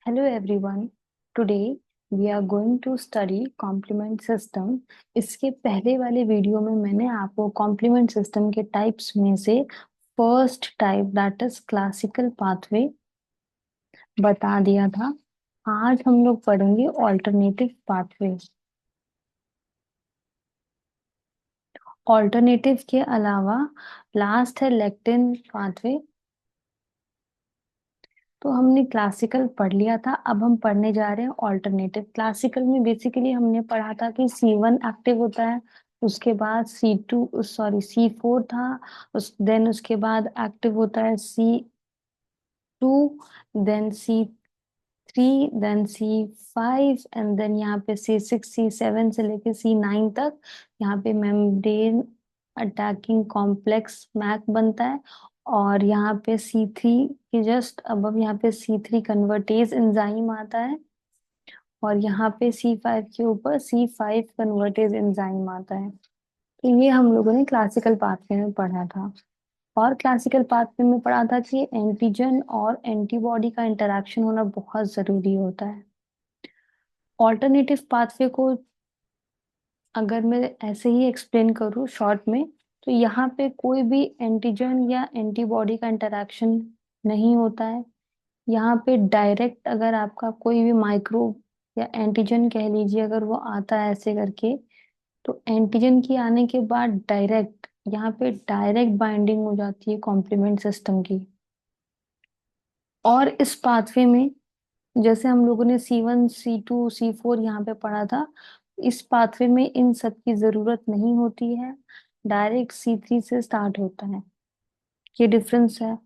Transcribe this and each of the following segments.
Hello everyone. Today we are going to study complement system. इसके पहले वाले video में मैंने आपको complement system के टाइप्स में से first type that is classical pathway बता दिया था। आज हम लोग पढ़ेंगे ऑल्टरनेटिव पाथवे। ऑल्टरनेटिव के अलावा लास्ट है लेक्टिन पाथवे। तो हमने क्लासिकल पढ़ लिया था, अब हम पढ़ने जा रहे हैं ऑल्टरनेटिव। क्लासिकल में बेसिकली हमने पढ़ा था कि C1 एक्टिव होता है, उसके बाद C4 था, देन उसके बाद एक्टिव होता है C2, then C3, then C5 and then यहाँ पे C6 C7 से लेके C9 तक यहाँ पे मेम्ब्रेन अटैकिंग कॉम्प्लेक्स मैक बनता है। और यहाँ पे C3 के जस्ट अब यहाँ पे C3 कन्वर्टेज एंजाइम आता है, और यहाँ पे C5 के ऊपर C5 कन्वर्टेज एंजाइम आता है। तो ये हम लोगों ने क्लासिकल पाथवे में पढ़ा था। और क्लासिकल पाथवे में पढ़ा था कि एंटीजन और एंटीबॉडी का इंटरेक्शन होना बहुत जरूरी होता है। ऑल्टरनेटिव पाथवे को अगर मैं ऐसे ही एक्सप्लेन करूँ शॉर्ट में, तो यहाँ पे कोई भी एंटीजन या एंटीबॉडी का इंटरेक्शन नहीं होता है। यहाँ पे डायरेक्ट अगर आपका कोई भी माइक्रोब या एंटीजन कह लीजिए अगर वो आता है ऐसे करके, तो एंटीजन की आने के बाद डायरेक्ट यहाँ पे डायरेक्ट बाइंडिंग हो जाती है कॉम्प्लीमेंट सिस्टम की। और इस पाथवे में जैसे हम लोगों ने C1 C2 C4 यहाँ पे पढ़ा था, इस पाथवे में इन सब की जरूरत नहीं होती है, डायरेक्ट C3 से स्टार्ट होता है। ये डिफरेंस है।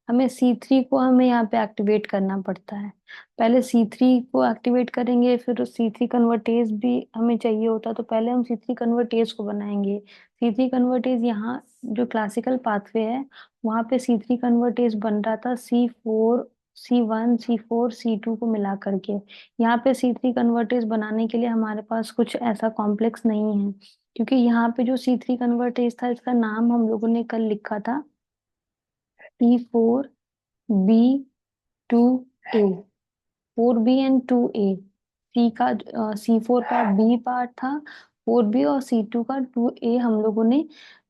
हमें C3 को हमें यहाँ पे एक्टिवेट करना पड़ता है। पहले C3 को एक्टिवेट करेंगे, फिर C3 कन्वर्टेज भी हमें चाहिए होता, तो पहले हम C3 कन्वर्टेज को बनाएंगे। C3 कन्वर्टेज यहाँ जो क्लासिकल पाथवे है वहाँ पे C3 कन्वर्टेज बन रहा था C1 C4 C2 को मिला करके। यहाँ पे C3 कन्वर्टेज बनाने के लिए हमारे पास कुछ ऐसा कॉम्प्लेक्स नहीं है, क्योंकि यहाँ पे जो C3 कन्वर्टेज था इसका नाम हम लोगों ने कल लिखा था T4B2A, 4B and 2A। C4 का B पार्ट था 4B, और C2 का 2A हम लोगों ने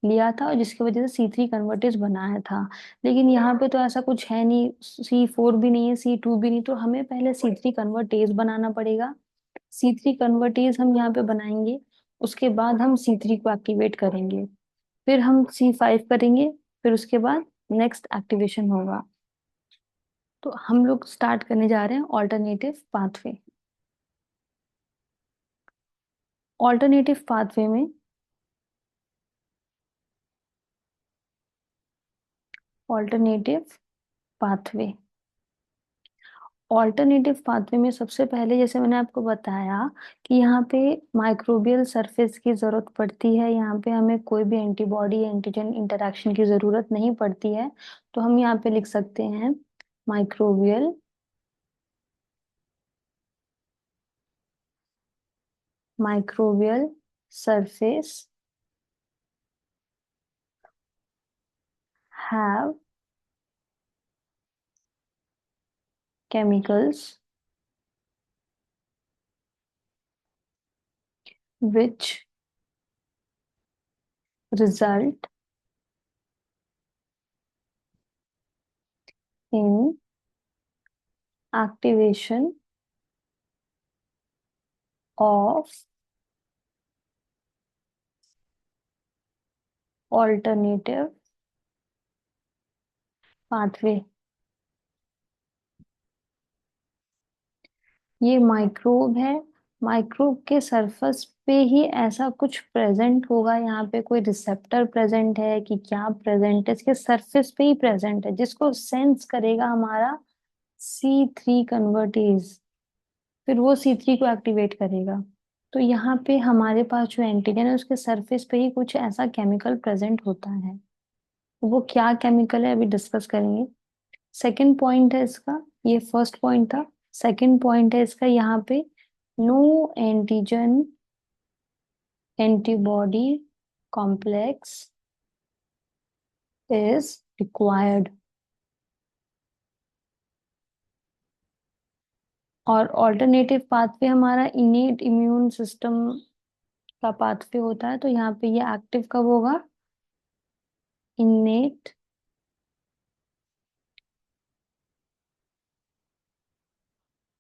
लिया था, और जिसकी वजह से C3 कन्वर्टेज बनाया था। लेकिन यहाँ पे तो ऐसा कुछ है नहीं, C4 भी नहीं है C2 भी नहीं, तो हमें पहले C3 कन्वर्टेज बनाना पड़ेगा। C3 कन्वर्टेज हम यहाँ पे बनाएंगे, उसके बाद हम C3 को एक्टिवेट करेंगे, फिर हम C5 करेंगे, फिर उसके बाद नेक्स्ट एक्टिवेशन होगा। तो हम लोग स्टार्ट करने जा रहे हैं ऑल्टरनेटिव पाथवे। ऑल्टरनेटिव पाथवे में ऑल्टरनेटिव पाथवे ऑल्टरनेटिव पाथवे में सबसे पहले जैसे मैंने आपको बताया कि यहाँ पे माइक्रोबियल सरफेस की जरूरत पड़ती है। यहाँ पे हमें कोई भी एंटीबॉडी एंटीजन इंटरेक्शन की जरूरत नहीं पड़ती है, तो हम यहाँ पे लिख सकते हैं microbial microbial surface have chemicals which result in activation of alternative pathway। ये माइक्रोब है, माइक्रोब के सरफेस पे ही ऐसा कुछ प्रेजेंट होगा, यहाँ पे कोई रिसेप्टर प्रेजेंट है कि क्या प्रेजेंट है, इसके सरफेस पे ही प्रेजेंट है, जिसको सेंस करेगा हमारा C3 कन्वर्टेज, फिर वो C3 को एक्टिवेट करेगा। तो यहाँ पे हमारे पास जो एंटीजन है उसके सरफेस पे ही कुछ ऐसा केमिकल प्रेजेंट होता है। वो क्या केमिकल है अभी डिस्कस करेंगे। सेकंड पॉइंट है इसका, ये फर्स्ट पॉइंट था। सेकंड पॉइंट है इसका यहाँ पे, no antigen antibody complex is required. और ऑल्टरनेटिव पाथवे हमारा इनेट इम्यून सिस्टम का पाथवे होता है, तो यहाँ पे ये एक्टिव कब होगा? इनेट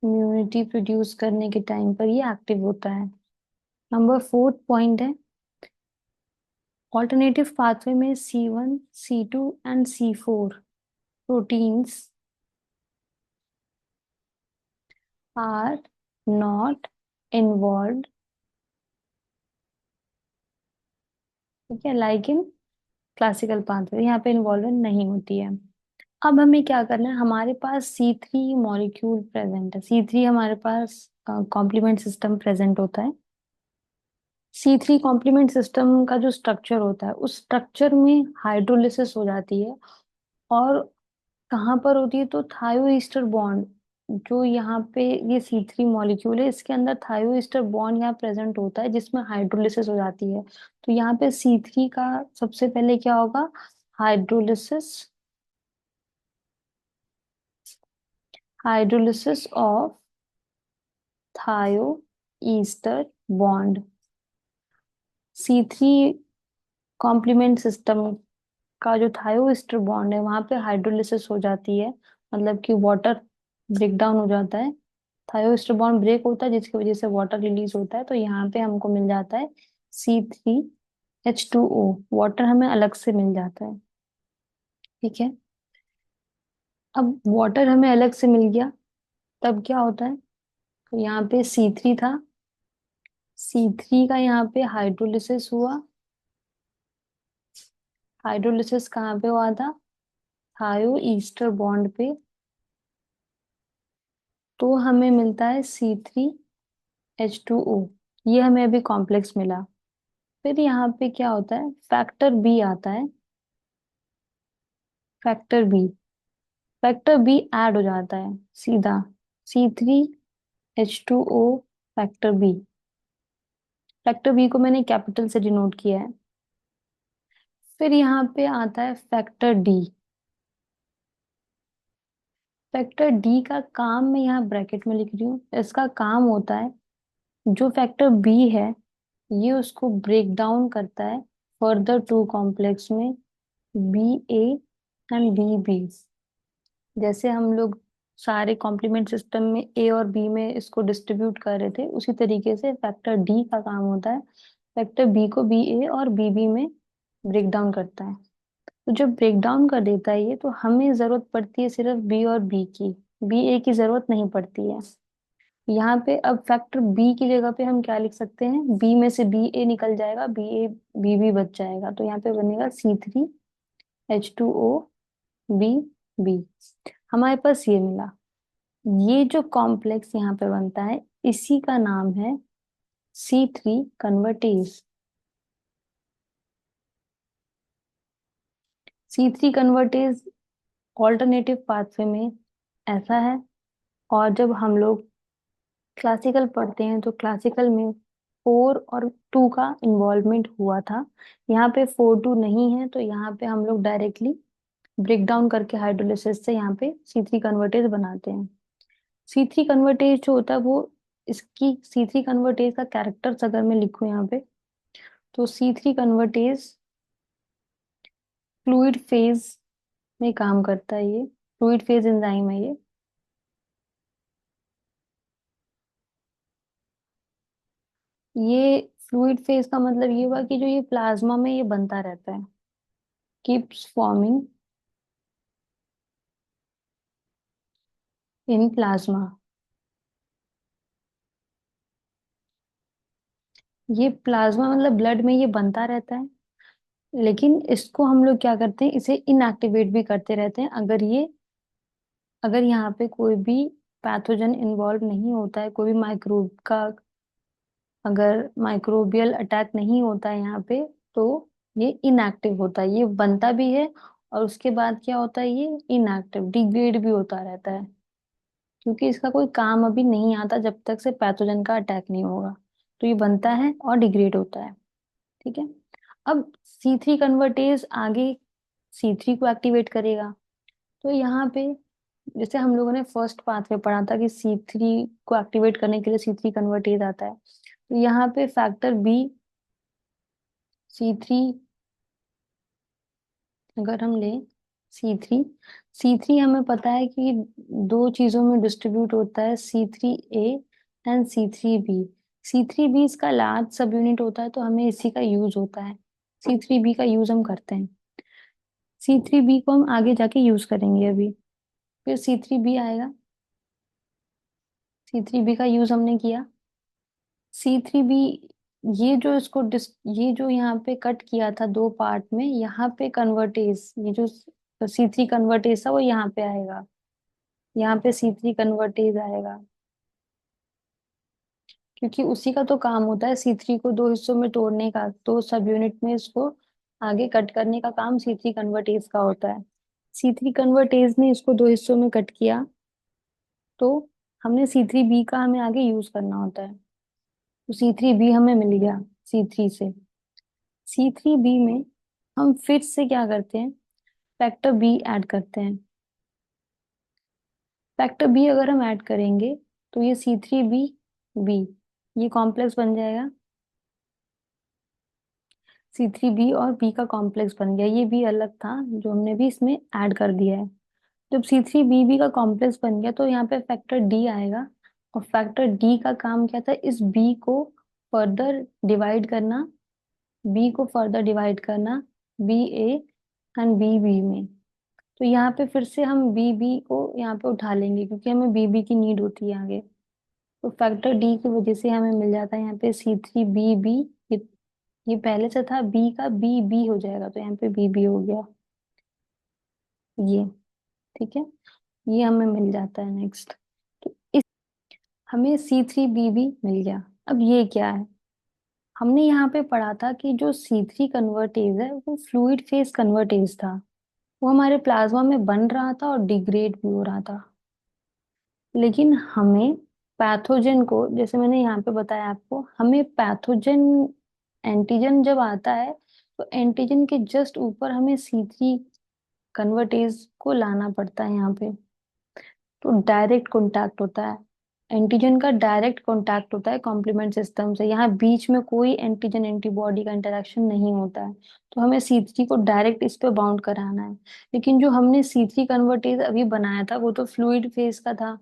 इम्यूनिटी प्रोड्यूस करने के टाइम पर ये एक्टिव होता है। नंबर 4 पॉइंट है, ऑल्टरनेटिव पाथवे में C1, C2 and C4 proteins are not involve, ठीक है, लाइक इन क्लासिकल पाथवे, यहाँ पे इन्वॉल्वमेंट नहीं होती है। अब हमें क्या करना है, हमारे पास C3 मॉलिक्यूल प्रेजेंट है, C3 हमारे पास कॉम्प्लीमेंट सिस्टम प्रेजेंट होता है। C3 कॉम्प्लीमेंट सिस्टम का जो स्ट्रक्चर होता है, उस स्ट्रक्चर में हाइड्रोलिसिस हो जाती है। और कहाँ पर होती है? तो थायोईस्टर बॉन्ड, जो यहाँ पे ये C3 मॉलिक्यूल है, इसके अंदर थायोईस्टर बॉन्ड यहाँ प्रेजेंट होता है, जिसमें हाइड्रोलिसिस हो जाती है। तो यहाँ पे C3 का सबसे पहले क्या होगा? Hydrolysis, hydrolysis of thioester bond. C3 complement system का जो थायोईस्टर बॉन्ड है, वहां पे हाइड्रोलिसिस हो जाती है, मतलब कि वाटर ब्रेक डाउन हो जाता है। थायोस्टर बॉन्ड ब्रेक होता है, जिसकी वजह से वाटर रिलीज होता है, तो यहाँ पे हमको मिल जाता है C3H2O, वाटर हमें अलग से मिल जाता है। ठीक है, अब वाटर हमें अलग से मिल गया, तब क्या होता है? तो यहाँ पे C3 था, C3 का यहाँ पे हाइड्रोलिसिस हुआ। हाइड्रोलिसिस कहाँ पे हुआ था? थायो ईस्टर बॉन्ड पे। तो हमें मिलता है C3H2O, ये हमें अभी कॉम्प्लेक्स मिला। फिर यहाँ पे क्या होता है? फैक्टर बी आता है, factor B, factor B add हो जाता है सीधा C3H2O, factor B. Factor B को मैंने कैपिटल से डिनोट किया है। फिर यहाँ पे आता है फैक्टर डी। फैक्टर डी का काम मैं यहाँ ब्रैकेट में लिख रही हूँ, इसका काम होता है, जो फैक्टर बी है ये उसको ब्रेक डाउन करता है फर्दर टू कॉम्प्लेक्स में, B A and B B. जैसे हम लोग सारे कॉम्प्लीमेंट सिस्टम में ए और बी में इसको डिस्ट्रीब्यूट कर रहे थे, उसी तरीके से फैक्टर डी का काम होता है, फैक्टर बी को बी ए और बी बी में ब्रेक डाउन करता है। तो जब ब्रेक डाउन कर देता है ये, तो हमें जरूरत पड़ती है सिर्फ बी और बी की, बी ए की जरूरत नहीं पड़ती है। यहाँ पे अब फैक्टर बी की जगह पे हम क्या लिख सकते हैं? बी में से बी ए निकल जाएगा, बी ए बी बी बच जाएगा, तो यहाँ पे बनेगा C3H2O बी बी। हमारे पास ये मिला। ये जो कॉम्प्लेक्स यहाँ पे बनता है, इसी का नाम है C3 convertase. C3 convertase alternative pathway में ऐसा है। और जब हम लोग क्लासिकल पढ़ते हैं, तो क्लासिकल में 4 और 2 का इन्वॉल्वमेंट हुआ था। यहाँ पे 4 2 नहीं है, तो यहाँ पे हम लोग डायरेक्टली ब्रेक डाउन करके हाइड्रोलिसिस से यहाँ पे C3 कन्वर्टेज बनाते हैं। C3 कन्वर्टेज जो होता है वो, इसकी C3 कन्वर्टेज का कैरेक्टर्स अगर मैं लिखूं यहाँ पे, तो C3 कन्वर्टेज फ्लूइड फेज में काम करता है, ये फ्लूइड फेज एंजाइम है ये। ये फ्लूइड फेज का मतलब ये हुआ कि जो ये प्लाज्मा में ये बनता रहता है, कीप्स फॉर्मिंग इन प्लाज्मा। ये प्लाज्मा मतलब ब्लड में ये बनता रहता है, लेकिन इसको हम लोग क्या करते हैं, इसे इनएक्टिवेट भी करते रहते हैं। अगर यहाँ पे कोई भी पैथोजन इन्वॉल्व नहीं होता है, कोई भी माइक्रोब का अगर माइक्रोबियल अटैक नहीं होता है यहाँ पे, तो ये इनएक्टिव होता है, ये बनता भी है और उसके बाद क्या होता है, ये इनएक्टिव डिग्रेड भी होता रहता है, क्योंकि इसका कोई काम अभी नहीं आता जब तक से पैथोजन का अटैक नहीं होगा। तो ये बनता है और डिग्रेड होता है। ठीक है, अब C3 कन्वर्टेज आगे C3 को एक्टिवेट करेगा। तो यहाँ पे जैसे हम लोगों ने फर्स्ट पाथ में पढ़ा था कि C3 को एक्टिवेट करने के लिए C3 कन्वर्टेज आता है, तो यहाँ पे फैक्टर बी C3 अगर हम लें, C3, C3 हमें पता है कि दो चीजों में डिस्ट्रीब्यूट होता है, C3A एंड C3B। C3B इसका लार्ज सब यूनिट होता है, तो हमें इसी का यूज होता है, C3B का यूज हम करते हैं। C3B को हम आगे जाके यूज करेंगे अभी। फिर C3B आएगा, C3B का यूज हमने किया। C3B, ये जो ये जो यहाँ पे कट किया था दो पार्ट में, यहाँ पे कन्वर्टेज, ये जो C3 कन्वर्टेज था वो यहाँ पे आएगा, यहाँ पे C3 कन्वर्टेज आएगा, क्योंकि उसी का तो काम होता है C3 को दो हिस्सों में तोड़ने का, दो सब यूनिट में इसको आगे कट करने का काम C3 कन्वर्टेज का होता है। C3 कन्वर्टेज ने इसको दो हिस्सों में कट किया, तो हमने C3B का हमें आगे यूज करना होता है, तो C3B हमें मिल गया C3 से। C3B में हम फिर से क्या करते हैं, फैक्टर बी ऐड करते हैं। फैक्टर बी अगर हम ऐड करेंगे तो ये C3B, ये कॉम्प्लेक्स बन जाएगा, C3B और बी का कॉम्प्लेक्स बन गया, ये बी अलग था जो हमने भी इसमें ऐड कर दिया है। जब C3B का कॉम्प्लेक्स बन गया तो यहाँ पे फैक्टर डी आएगा, और फैक्टर डी का काम क्या था, इस बी को फर्दर डिवाइड करना, बी को फर्दर डिवाइड करना BA एंड BB में। तो यहाँ पे फिर से हम BB को यहाँ पे उठा लेंगे, क्योंकि हमें BB की नीड होती है आगे। तो फैक्टर डी की वजह से हमें मिल जाता है यहाँ पे C3BB। ये पहले से था बी का BB हो जाएगा, तो यहाँ पे BB हो गया ये, ठीक है, ये हमें मिल जाता है नेक्स्ट। तो इस हमें C3BB मिल गया। अब ये क्या है, हमने यहाँ पे पढ़ा था कि जो C3 कन्वर्टेज है वो फ्लूइड फेज कन्वर्टेज था, वो हमारे प्लाज्मा में बन रहा था और डिग्रेड भी हो रहा था। लेकिन हमें पैथोजन को, जैसे मैंने यहाँ पे बताया आपको, हमें पैथोजन एंटीजन जब आता है तो एंटीजन के जस्ट ऊपर हमें C3 कन्वर्टेज को लाना पड़ता है यहाँ पे। तो डायरेक्ट कांटेक्ट होता है, एंटीजन का डायरेक्ट कांटेक्ट होता है कॉम्प्लीमेंट सिस्टम से, यहाँ बीच में कोई एंटीजन एंटीबॉडी का इंटरेक्शन नहीं होता है। तो हमें C3 को डायरेक्ट इस पे बाउंड कराना है। लेकिन जो हमने C3 कन्वर्टेज अभी बनाया था वो तो फ्लूइड फेज का था,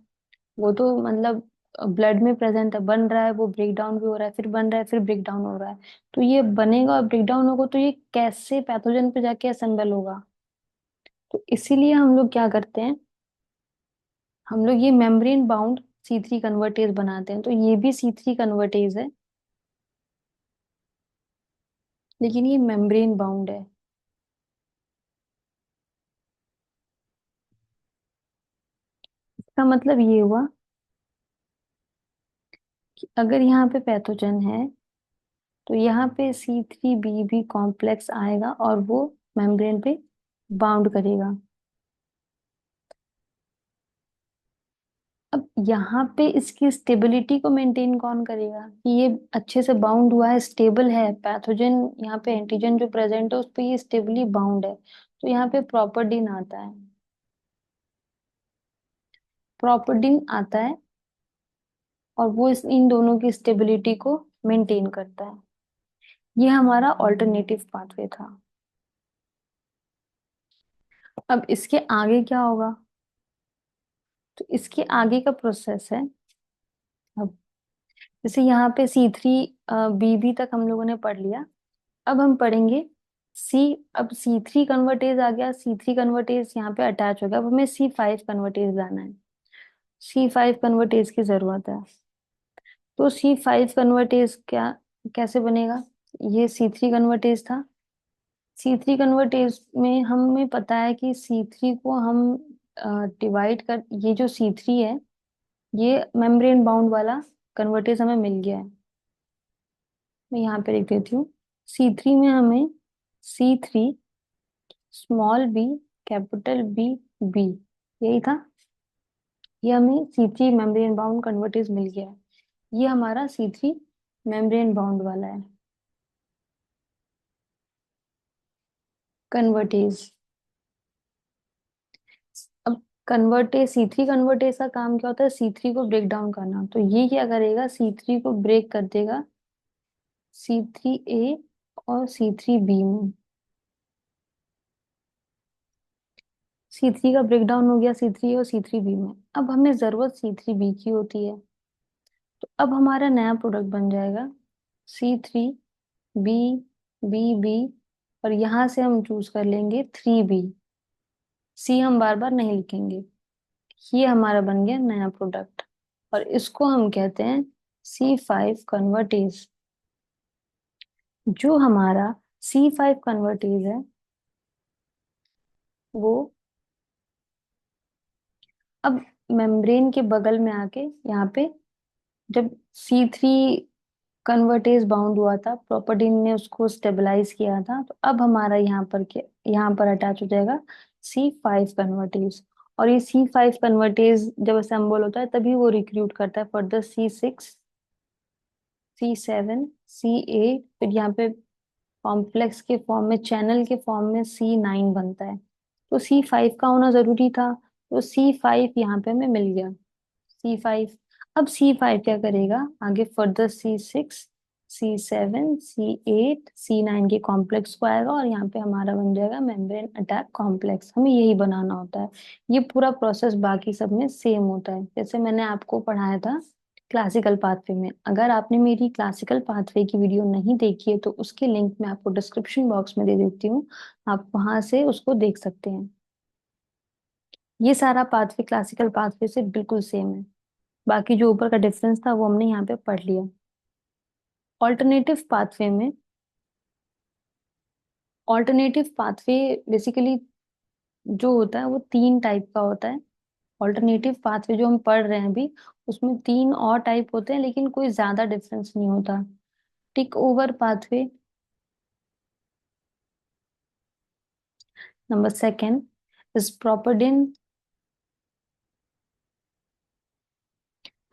वो तो मतलब ब्लड में प्रेजेंट है, बन रहा है, वो ब्रेक डाउन भी हो रहा है, फिर बन रहा है, फिर ब्रेक डाउन हो रहा है। तो ये बनेगा और ब्रेक डाउन होगा, तो ये कैसे पैथोजन पे जाके असेंबल होगा। तो इसीलिए हम लोग क्या करते हैं, हम लोग ये मेम्ब्रेन बाउंड C3 कन्वर्टेज बनाते हैं। तो ये भी C3 कन्वर्टेज है, लेकिन ये मेम्ब्रेन बाउंड है। इसका मतलब ये हुआ कि अगर यहाँ पे पैथोजन है तो यहाँ पे C3BB कॉम्प्लेक्स आएगा और वो मेम्ब्रेन पे बाउंड करेगा। अब यहाँ पे इसकी स्टेबिलिटी को मेंटेन कौन करेगा कि ये अच्छे से बाउंड हुआ है, स्टेबल है, पैथोजन यहाँ पे एंटीजन जो प्रेजेंट है उस पे ये स्टेबली बाउंड है। तो यहाँ पे प्रॉपरडीन आता है, प्रॉपरडीन आता है और वो इन दोनों की स्टेबिलिटी को मेंटेन करता है। ये हमारा ऑल्टरनेटिव पाथवे था। अब इसके आगे क्या होगा, तो इसके आगे का प्रोसेस है, अब जैसे यहाँ पे C3BB तक हम लोगों ने पढ़ लिया। अब हम पढ़ेंगे सी, अब C3 कन्वर्टेज आ गया, C3 कन्वर्टेज यहाँ पे अटैच हो गया, अब हमें C5 कन्वर्टेज लाना है, C5 कन्वर्टेज की जरूरत है। तो C5 कन्वर्टेज क्या, कैसे बनेगा, ये C3 कन्वर्टेज था, C3 कन्वर्टेज में हमें पता है कि C3 को हम डिवाइड कर, ये जो C3 है ये मेम्ब्रेन बाउंड वाला कन्वर्टेज हमें मिल गया है। मैं यहाँ पे लिख देती हूँ, C3 में हमें C3 small b capital B B, यही था, ये हमें C3 मेम्ब्रेन बाउंड कन्वर्टेज मिल गया है। ये हमारा C3 मेम्ब्रेन बाउंड वाला है कन्वर्टेज। अब कन्वर्टेज, C3 कन्वर्टेज का काम क्या होता है? C3 को ब्रेक डाउन करना। तो ये क्या करेगा? C3 को ब्रेक कर देगा C3A और C3B में। C3 का ब्रेक डाउन हो गया C3A और C3B में। अब हमें जरूरत C3B की होती है, तो अब हमारा नया प्रोडक्ट बन जाएगा C3B, B, B, और यहां से हम चूज कर लेंगे 3B। C हम बार बार नहीं लिखेंगे। ये हमारा बन गया नया प्रोडक्ट, और इसको हम कहते हैं C5 कन्वर्टेज। जो हमारा C5 कन्वर्टेज है वो अब मेम्ब्रेन के बगल में आके यहाँ पे, जब C3 कन्वर्टेज बाउंड हुआ था, प्रॉपर्टीन ने उसको स्टेबलाइज किया था, तो अब हमारा यहाँ पर अटैच हो जाएगा C5 कन्वर्टेज। और ये C5 कन्वर्टेज जब असेंबल होता है तभी वो रिक्रूट करता है फर्दर C6, C7, C8, फिर यहाँ पे कॉम्प्लेक्स के फॉर्म में, चैनल के फॉर्म में C9 बनता है। तो C5 का होना जरूरी था, तो C5 यहाँ पे हमें मिल गया। C5, अब C5 क्या करेगा आगे? Further C6, C7, C8, C9 के कॉम्प्लेक्स को आएगा, और यहाँ पे हमारा बन जाएगा मेम्ब्रेन अटैक कॉम्प्लेक्स। हमें यही बनाना होता है। ये पूरा प्रोसेस बाकी सब में सेम होता है, जैसे मैंने आपको पढ़ाया था क्लासिकल पाथवे में। अगर आपने मेरी क्लासिकल पाथवे की वीडियो नहीं देखी है तो उसके लिंक मैं आपको डिस्क्रिप्शन बॉक्स में दे देती हूँ, आप वहां से उसको देख सकते हैं। ये सारा पाथवे क्लासिकल पाथवे से बिल्कुल सेम है। बाकी जो ऊपर का डिफरेंस था वो हमने यहाँ पे पढ़ लिया। ऑल्टरनेटिव पाथवे में, ऑल्टरनेटिव पाथवे बेसिकली जो होता है वो तीन टाइप का होता है। ऑल्टरनेटिव पाथवे जो हम पढ़ रहे हैं अभी, उसमें तीन और टाइप होते हैं, लेकिन कोई ज्यादा डिफरेंस नहीं होता। Tick over pathway, number second is properdin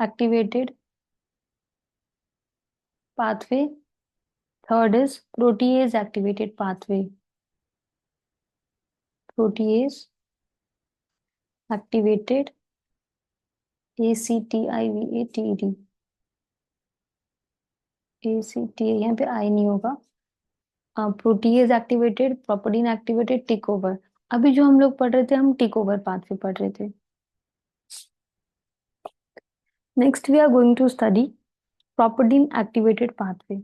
activated pathway, third is protease activated pathway, protease activated, ACTIVATED, ACTA यहाँ पे आई नहीं होगा। Protease activated, properdin activated, tick over. अभी जो हम लोग पढ़ रहे थे, हम टिक ओवर पाथवे पढ़ रहे थे। Next we are going to study properdin activated pathway.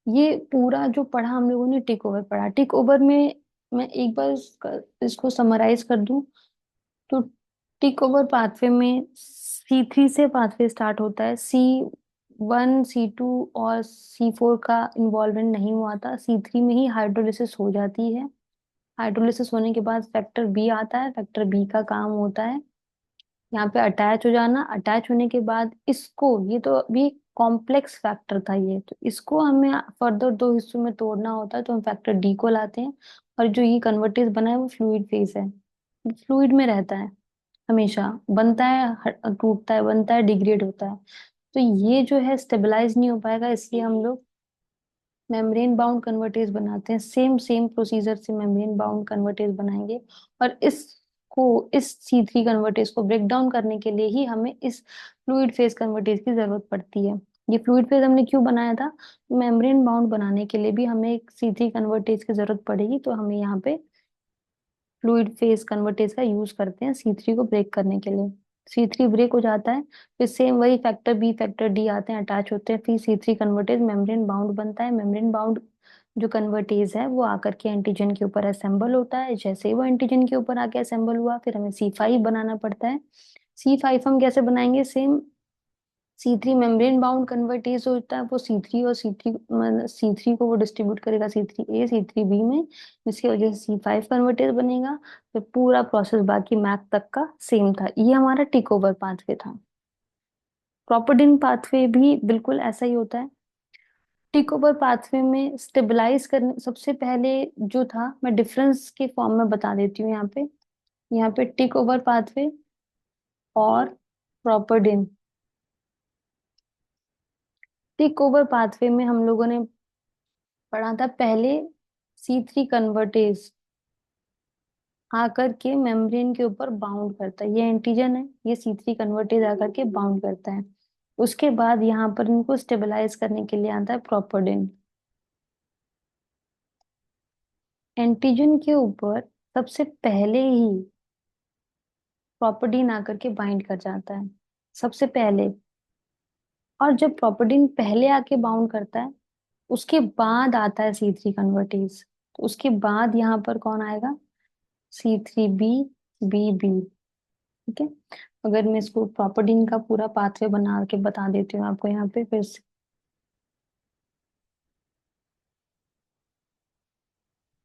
ये पूरा जो पढ़ा हम लोगों ने टिक ओवर पढ़ा। टिक ओवर में मैं एक बार इसको समराइज कर दूं, तो टिक ओवर पाथवे में C3 से पाथवे स्टार्ट होता है। C1, C2 और C4 का इन्वॉल्वमेंट नहीं हुआ था। C3 में ही हाइड्रोलिसिस हो जाती है। हाइड्रोलिसिस होने के बाद फैक्टर बी आता है। फैक्टर बी का काम होता है यहाँ पे अटैच हो जाना। अटैच होने के बाद इसको, ये तो अभी कॉम्प्लेक्स फैक्टर था ये, तो इसको हमें फर्दर दो हिस्सों में तोड़ना होता है, तो हम फैक्टर डी को लाते हैं। और जो ये कन्वर्टेज बना है वो फ्लूइड फेज है, फ्लूइड में रहता है हमेशा, बनता है, टूटता है, बनता है, डिग्रेड होता है। तो ये जो है स्टेबलाइज नहीं हो पाएगा, इसलिए हम लोग मेम्ब्रेन बाउंड कन्वर्टेज बनाते हैं। सेम सेम प्रोसीजर से मेम्ब्रेन बाउंड कन्वर्टेज बनाएंगे, और इस C3 कन्वर्टेज को ब्रेक डाउन करने के लिए ही हमें इस फ्लूइड फेज कन्वर्टेज की जरूरत पड़ती है। ये फ्लूइड फेज हमने क्यों बनाया था? मेम्ब्रेन बाउंड बनाने के लिए भी हमें एक C3 कन्वर्टेज की जरूरत पड़ेगी, तो हमें यहाँ पे फ्लूइड फेज कन्वर्टेज का यूज करते हैं C3 को ब्रेक करने के लिए। C3 ब्रेक हो जाता है, फिर सेम वही फैक्टर बी, फैक्टर डी आते हैं, अटैच होते हैं, फिर C3 कन्वर्टेज मेम्ब्रेन बाउंड बनता है। मेम्ब्रेन बाउंड जो कन्वर्टेज है वो आकर के एंटीजन के ऊपर असेंबल होता है। जैसे ही वो एंटीजन के ऊपर आके असेंबल हुआ, फिर हमें C5 बनाना पड़ता है। C5 हम कैसे बनाएंगे? Same C3 membrane bound convertase होता है, वो C3 और C3 को वो डिस्ट्रीब्यूट करेगा C3A, C3B में, जिसकी वजह से C5 कन्वर्टेज बनेगा। फिर पूरा प्रोसेस बाकी मैथ तक का सेम था। ये हमारा टिक ओवर पाथवे था। प्रोपोडिन पाथवे भी बिल्कुल ऐसा ही होता है। टिक ओवर पाथवे में स्टेबलाइज करने, सबसे पहले जो था, मैं डिफरेंस के फॉर्म में बता देती हूँ यहाँ पे टिक ओवर पाथवे और प्रोपोडिन। टिक ओवर पाथवे में हम लोगों ने पढ़ा था पहले C3 कन्वर्टेज, आकर के मेम्ब्रेन के ऊपर बाउंड करता है, ये एंटीजन है, ये C3 कन्वर्टेज आकर के बाउंड करता है। उसके बाद यहाँ पर इनको स्टेबलाइज करने के लिए आता है प्रोपोडिन। एंटीजन के ऊपर सबसे पहले ही प्रोपोडिन आकर के बाइंड कर जाता है, सबसे पहले। और जब प्रोपोडिन पहले आके बाउंड करता है, उसके बाद आता है C3 कन्वर्टेज। तो उसके बाद यहाँ पर कौन आएगा? C3b BB। ठीक है। अगर मैं इसको प्रोपोडिन का पूरा पाथवे बना के बता देती हूँ आपको यहाँ पे फिर से।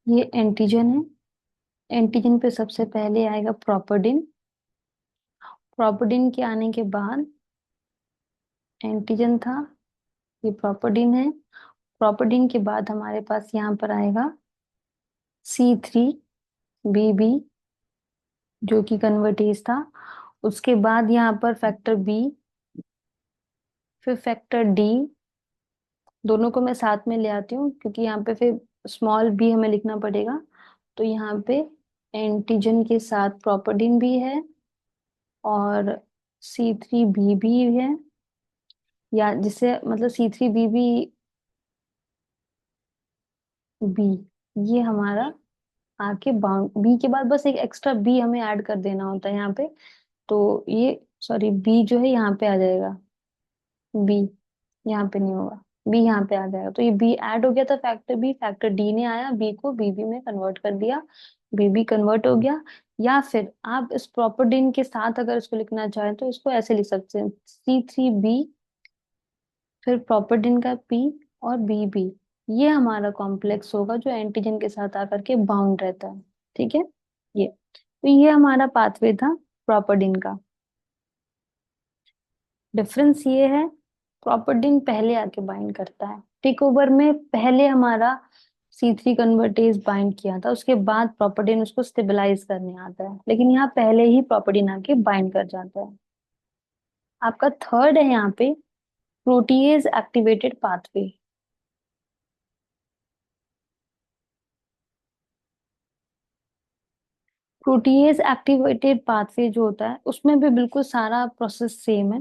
ये एंटीजन है, एंटीजन पे सबसे पहले आएगा प्रोपोडिन। प्रोपोडिन के आने के बाद एंटीजन था, ये प्रोपोडिन है। प्रोपोडिन के बाद हमारे पास यहाँ पर आएगा C3b जो कि कन्वर्टेज था। उसके बाद यहाँ पर फैक्टर B, फिर फैक्टर D। दोनों को मैं साथ में ले आती हूँ क्योंकि यहाँ पे फिर स्मॉल b हमें लिखना पड़ेगा। तो यहाँ पे एंटीजन के साथ प्रोपोडिन भी है और C3b भी है, या जिसे मतलब C3b बी, ये हमारा आके बाउंड। बी के बाद बस एक एक्स्ट्रा बी हमें ऐड कर देना होता है यहाँ पे। तो ये सॉरी बी जो है यहाँ पे आ जाएगा, बी यहाँ पे नहीं होगा, बी यहाँ पे आ जाएगा। तो ये बी ऐड हो गया था फैक्टर बी, फैक्टर डी ने आया बी को बीबी में कन्वर्ट कर दिया, बीबी कन्वर्ट हो गया। या फिर आप इस प्रोपोडिन के साथ अगर इसको लिखना चाहें तो इसको ऐसे लिख सकते हैं, C3b फिर प्रोपोडिन का पी और बीबी। ये हमारा कॉम्प्लेक्स होगा जो एंटीजन के साथ आकर के बाउंड रहता है। ठीक है। ये तो ये हमारा पाथवे था प्रोपोडिन का। डिफरेंस ये है, प्रोपोडिन पहले आके बाइंड करता है, टेक ओवर में पहले हमारा C3 कन्वर्टेज बाइंड किया था, उसके बाद प्रोपोडिन उसको स्टेबलाइज करने आता है, लेकिन यहाँ पहले ही प्रोपोडिन आके बाइंड कर जाता है। आपका थर्ड है यहाँ पे protease activated pathway. Protease activated pathway जो होता है उसमें भी बिल्कुल सारा प्रोसेस सेम है।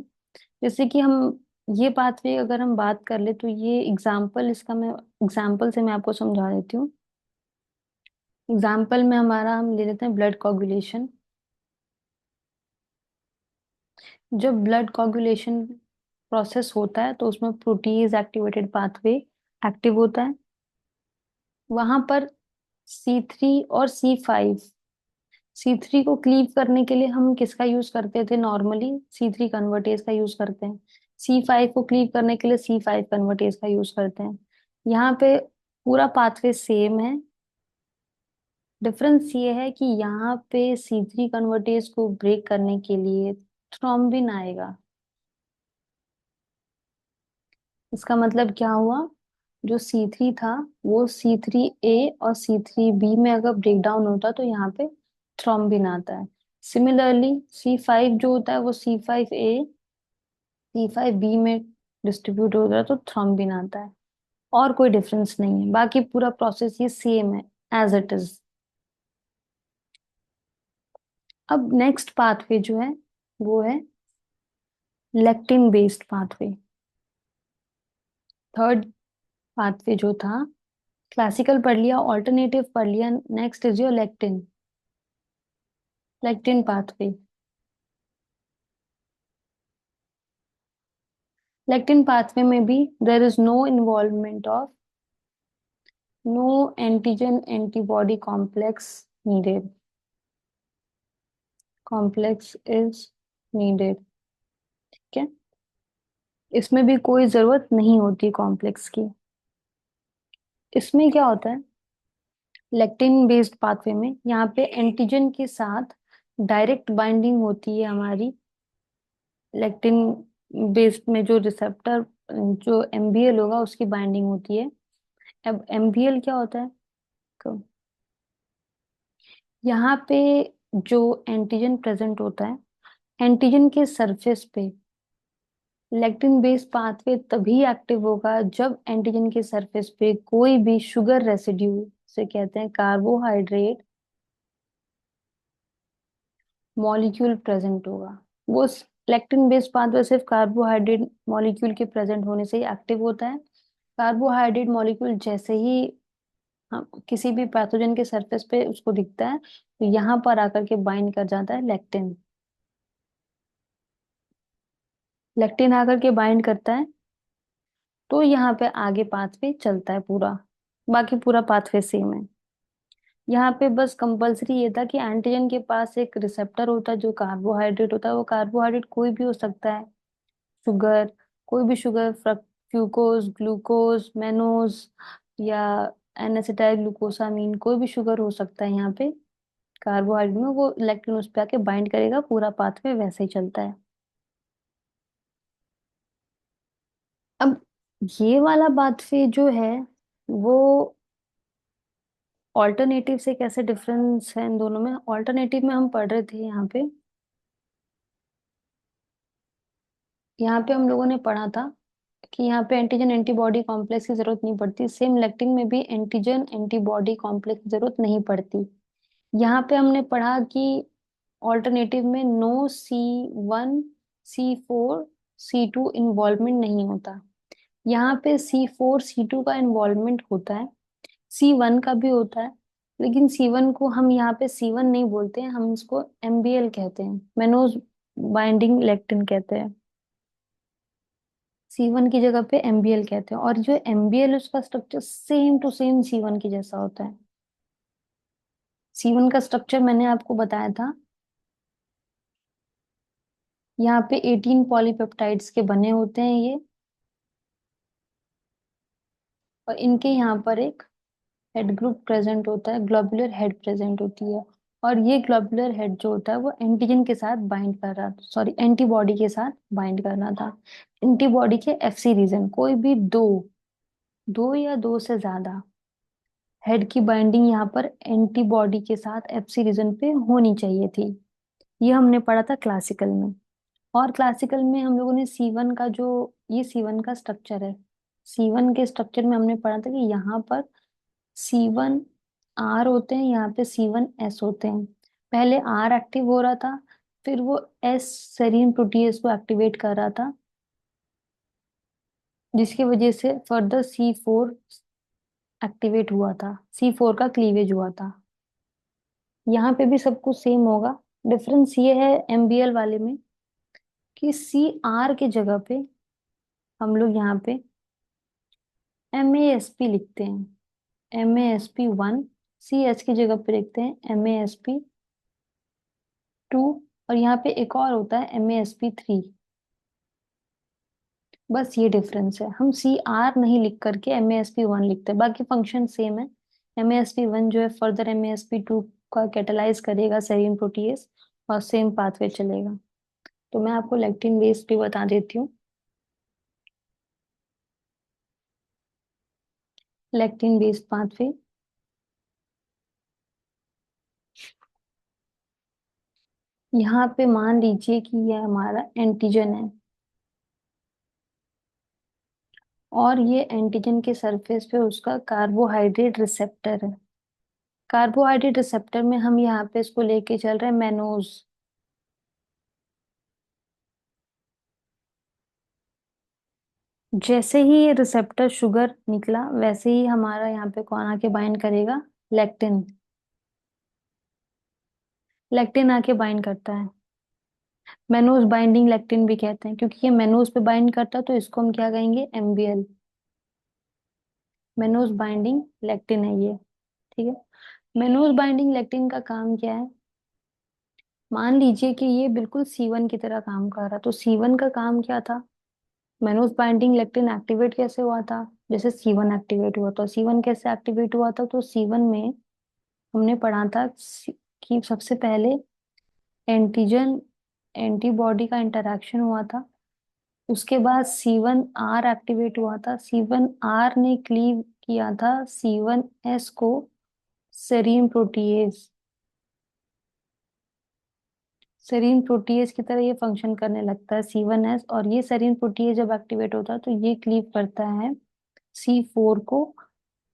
जैसे कि हम ये पाथवे अगर हम बात कर ले तो ये एग्जाम्पल, इसका मैं एग्जाम्पल से मैं आपको समझा देती हूँ। एग्जाम्पल में हमारा हम ले लेते हैं ब्लड कोगुलेशन। जब ब्लड कोगुलेशन प्रोसेस होता है तो उसमें प्रोटीज एक्टिवेटेड पाथवे एक्टिव होता है। वहां पर C3 और C3 को क्लीव करने के लिए हम किसका यूज करते थे? नॉर्मली C3 कन्वर्टेज का यूज करते हैं। C5 को क्लीव करने के लिए C5 कन्वर्टेज का यूज करते हैं। यहाँ पे पूरा पाथवे सेम है, डिफरेंस ये है कि यहाँ पे C3 कन्वर्टेज को ब्रेक करने के लिए थ्रोम्बिन आएगा। इसका मतलब क्या हुआ? जो C3 था वो C3a और C3b में अगर ब्रेक डाउन होता तो यहाँ पे थ्रोम्बिन आता है। सिमिलरली C5 जो होता है वो C5b में डिस्ट्रीब्यूट होता है तो थ्रोम्बिन आता है। और कोई डिफरेंस नहीं है, बाकी पूरा प्रोसेस ये सेम है एज इट इज। अब नेक्स्ट पाथवे जो है वो है lectin based pathway. Third pathway जो था, क्लासिकल पढ़ लिया, ऑल्टरनेटिव पढ़ लिया, next is your lectin. Lectin pathway, lectin pathway में भी there is no involvement of, no antigen antibody complex needed, complex is needed. ठीक है, इसमें भी कोई जरूरत नहीं होती कॉम्प्लेक्स की। इसमें क्या होता है, लेक्टिन बेस्ड पाथवे में यहाँ पे एंटीजन के साथ डायरेक्ट बाइंडिंग होती है हमारी। लेक्टिन बेस्ड में जो रिसेप्टर, जो MBL होगा उसकी बाइंडिंग होती है। अब MBL क्या होता है? तो यहाँ पे जो एंटीजन प्रेजेंट होता है, एंटीजन के सरफेस पे लेक्टिन बेस्ड पाथवे तभी एक्टिव होगा जब एंटीजन के सरफेस पे कोई भी शुगर रेसिड्यू, से कहते हैं कार्बोहाइड्रेट, मॉलिक्यूल प्रेजेंट होगा। वो लेक्टिन बेस्ड पाथवे सिर्फ कार्बोहाइड्रेट मॉलिक्यूल के प्रेजेंट होने से ही एक्टिव होता है। कार्बोहाइड्रेट मॉलिक्यूल जैसे ही किसी भी पैथोजन के सरफेस पे उसको दिखता है तो यहाँ पर आकर के बाइंड कर जाता है लेक्टिन। लेक्टिन आकर के बाइंड करता है तो यहाँ पे आगे पाथवे चलता है पूरा। बाकी पूरा पाथवे सेम है। यहाँ पे बस कंपलसरी ये था कि एंटीजन के पास एक रिसेप्टर होता है जो कार्बोहाइड्रेट होता है। वो कार्बोहाइड्रेट कोई भी हो सकता है, शुगर, कोई भी शुगर, फ्रूक्टोज, ग्लूकोज, मैनोज या एन एसिटाइल ग्लूकोसामीन, कोई भी शुगर हो सकता है यहाँ पे कार्बोहाइड्रेट में। वो इलेक्ट्रॉन उस पे आके बाइंड करेगा, पूरा पाथवे वैसे ही चलता है। अब ये वाला पाथवे जो है वो ऑल्टरनेटिव से कैसे डिफरेंस है इन दोनों में। ऑल्टरनेटिव में हम पढ़ रहे थे यहाँ पे हम लोगों ने पढ़ा था कि यहाँ पे एंटीजन एंटीबॉडी कॉम्प्लेक्स की जरूरत नहीं पड़ती। सेम लेक्टिन में भी एंटीजन एंटीबॉडी कॉम्प्लेक्स की जरूरत नहीं पड़ती। यहाँ पे हमने पढ़ा कि ऑल्टरनेटिव में no C1 C4 C2 involvement नहीं होता। यहाँ पे C4 C2 का इन्वॉल्वमेंट होता है, C1 का भी होता है। लेकिन C1 को हम यहाँ पे C1 नहीं बोलते हैं, हम इसको MBL कहते हैं, मेनोज बाइंडिंग लेक्टिन कहते हैं। C1 की जगह पे MBL कहते हैं। और जो MBL उसका structure same to same C1 की जैसा होता है। C1 का स्ट्रक्चर मैंने आपको बताया था। यहाँ पे 18 पॉलीपेप्टाइड्स के बने होते हैं ये। और इनके यहाँ पर एक हेड ग्रुप प्रेजेंट होता है, ग्लोबुलर हेड प्रेजेंट होती है। और ये ग्लोबुलर हेड जो होता है वो एंटीजन के साथ बाइंड कर रहा, सॉरी एंटीबॉडी के साथ बाइंड करना था। एंटीबॉडी के FC रीजन, कोई भी दो, दो या दो से ज्यादा हेड की बाइंडिंग यहाँ पर एंटीबॉडी के साथ FC रीजन पे होनी चाहिए थी। ये हमने पढ़ा था क्लासिकल में। और क्लासिकल में हम लोगों ने C1 का जो, ये C1 का स्ट्रक्चर है, C1 के स्ट्रक्चर में हमने पढ़ा था कि यहाँ पर C1R होते हैं, यहाँ पे C1S होते हैं। पहले R एक्टिव हो रहा था, फिर वो S सेरीन प्रोटीएस को एक्टिवेट कर रहा था, जिसकी वजह से फर्दर C4 एक्टिवेट हुआ था, C4 का क्लीवेज हुआ था। यहाँ पे भी सब कुछ सेम होगा। डिफरेंस ये है MBL वाले में कि CR के जगह पे हम लोग यहाँ पे MASP लिखते हैं, MASP1। CH की जगह पे लिखते हैं MASP2। और यहाँ पे एक और होता है MASP3। बस ये डिफरेंस है, हम CR नहीं लिख करके MASP1 लिखते हैं, बाकी फंक्शन सेम है। MASP1 जो है फर्दर MASP2 का कैटेलाइज करेगा सेरीन प्रोटीएस और सेम पाथवे चलेगा। तो मैं आपको लेक्टिन बेस भी बता देती हूँ। लेक्टिन बेस्ड पाथवे, यहाँ पे मान लीजिए कि यह हमारा एंटीजन है और ये एंटीजन के सरफेस पे उसका कार्बोहाइड्रेट रिसेप्टर है। कार्बोहाइड्रेट रिसेप्टर में हम यहाँ पे इसको लेके चल रहे हैं मैनोज। जैसे ही ये रिसेप्टर शुगर निकला वैसे ही हमारा यहाँ पे कौन आके बाइंड करेगा, लेक्टिन। लेक्टिन आके बाइंड करता है। मैनोज बाइंडिंग लेक्टिन भी कहते हैं, क्योंकि ये मैनोज पे बाइंड करता है तो इसको हम क्या कहेंगे, MBL। मैनोज बाइंडिंग लेक्टिन है ये, ठीक है। मैनोज बाइंडिंग लेक्टिन का काम क्या है। मान लीजिए कि ये बिल्कुल C1 की तरह काम कर रहा, तो C1 का काम क्या था, मैनोज बाइंडिंग लेक्टिन एक्टिवेट कैसे हुआ था, जैसे C1 एक्टिवेट हुआ। तो C1 कैसे एक्टिवेट हुआ था, तो C1 में हमने पढ़ा था कि सबसे पहले एंटीजन एंटीबॉडी का इंटरेक्शन हुआ था। उसके बाद C1R एक्टिवेट हुआ था। C1R ने क्लीव किया था C1S को, सेरीन प्रोटीएज। सेरीन प्रोटीएज की तरह ये फंक्शन करने लगता है C1S। और ये सेरीन प्रोटीएज जब एक्टिवेट होता है तो ये क्लीव करता है C4 को,